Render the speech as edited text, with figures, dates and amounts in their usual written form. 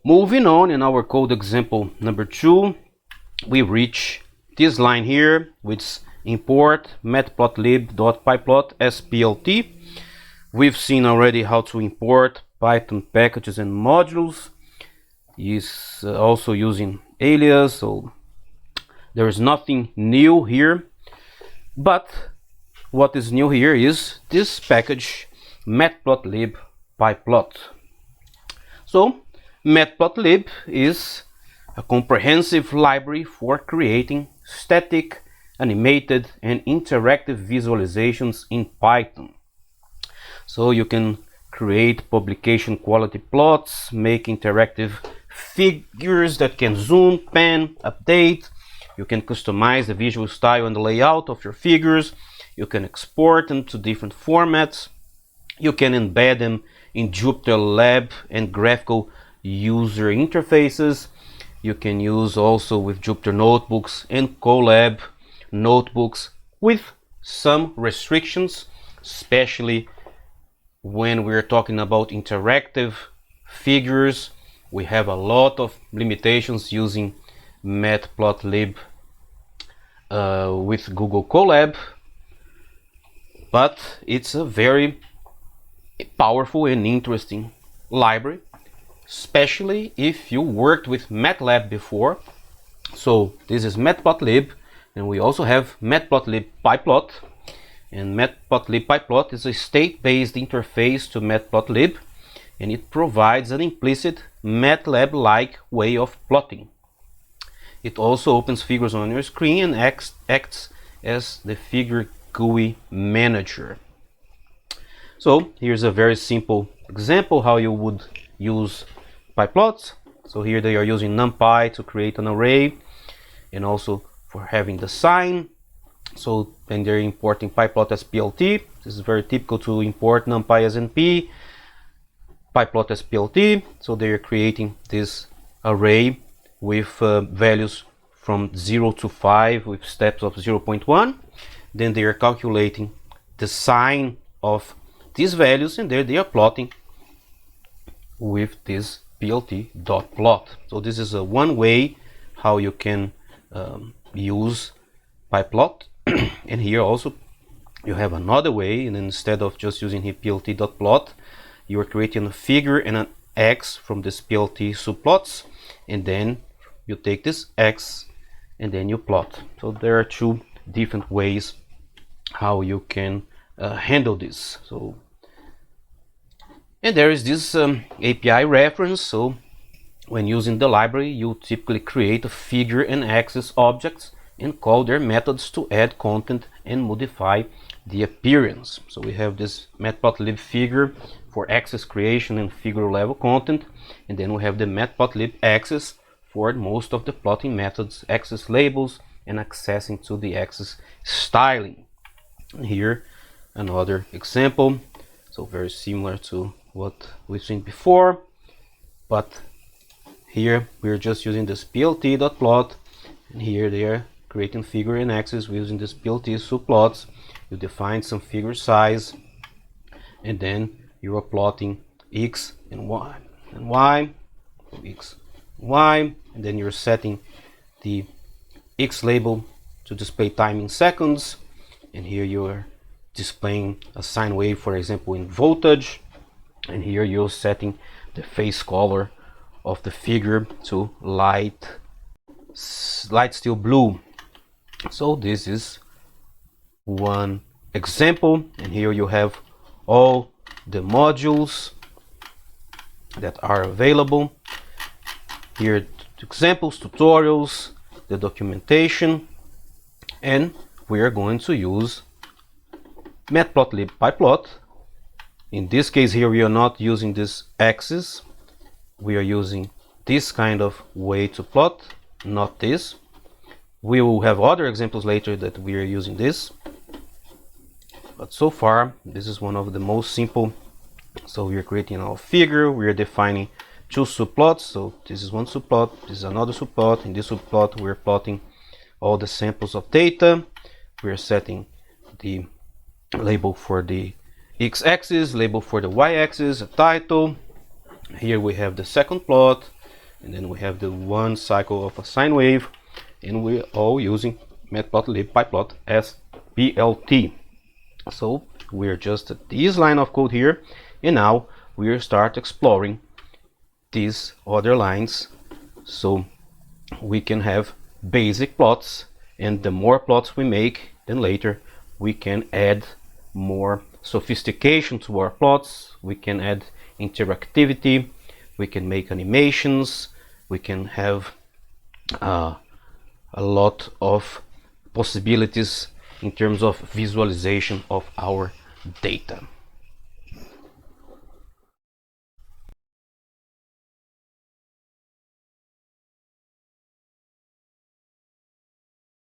Moving on, in our code example number 2, we reach this line here, which import matplotlib.pyplot SPLT. We've seen already how to import Python packages and modules. Is also using alias, so there is nothing new here. But what is new here is this package Matplotlib PyPlot. So Matplotlib is a comprehensive library for creating static, animated and interactive visualizations in Python. So you can create publication quality plots, make interactive figures that can zoom, pan, update. You can customize the visual style and the layout of your figures. You can export them to different formats. You can embed them in JupyterLab and graphical user interfaces. You can use also with Jupyter Notebooks and Colab notebooks with some restrictions, especially when we're talking about interactive figures. We have a lot of limitations using Matplotlib with Google Colab, but it's a very powerful and interesting library, especially if you worked with MATLAB before. So this is Matplotlib, and we also have Matplotlib PyPlot. And Matplotlib PyPlot is a state-based interface to Matplotlib, and it provides an implicit MATLAB-like way of plotting. It also opens figures on your screen and acts as the figure GUI manager. So here's a very simple example how you would use PyPlots. So here they are using NumPy to create an array and also for having the sign. So then they're importing PyPlot as PLT. This is very typical to import NumPy as NP, PyPlot as PLT. So they're creating this array with values from 0 to 5 with steps of 0.1. Then they are calculating the sign of these values, and there they are plotting with this plt.plot. So this is one way how you can use PyPlot. And here also you have another way, and instead of just using here plt.plot, you are creating a figure and an x from this plt subplots, and then you take this x and then you plot. So there are two different ways how you can handle this. So, and there is this API reference. So when using the library, you typically create a figure and axis objects and call their methods to add content and modify the appearance. So we have this Matplotlib figure for axis creation and figure level content, and then we have the Matplotlib axis for most of the plotting methods, axis labels, and accessing to the axis styling. And here another example, so very similar to what we've seen before, but here we're just using this plt.plot, and here they are creating figure and axis using this plt subplots. You define some figure size, and then you are plotting x and y and y, x, y, and then you're setting the x label to display time in seconds, and here you are displaying a sine wave, for example, in voltage, and here you're setting the face color of the figure to light steel blue. So this is one example, and here you have all the modules that are available. Here examples, tutorials, the documentation, and we are going to use Matplotlib PyPlot. In this case here we are not using this axis, we are using this kind of way to plot, not this. We will have other examples later that we are using this, but so far this is one of the most simple. So we are creating our figure, we are defining two subplots. So this is one subplot, this is another subplot. In this subplot we are plotting all the samples of data. We are setting the label for the x-axis, label for the y-axis, a title. Here we have the second plot, and then we have the 1 cycle of a sine wave, and we're all using Matplotlib PyPlot as PLT. So we're just at this line of code here, and now we'll start exploring these other lines so we can have basic plots, and the more plots we make, then later we can add more sophistication to our plots. We can add interactivity, we can make animations, we can have a lot of possibilities in terms of visualization of our data.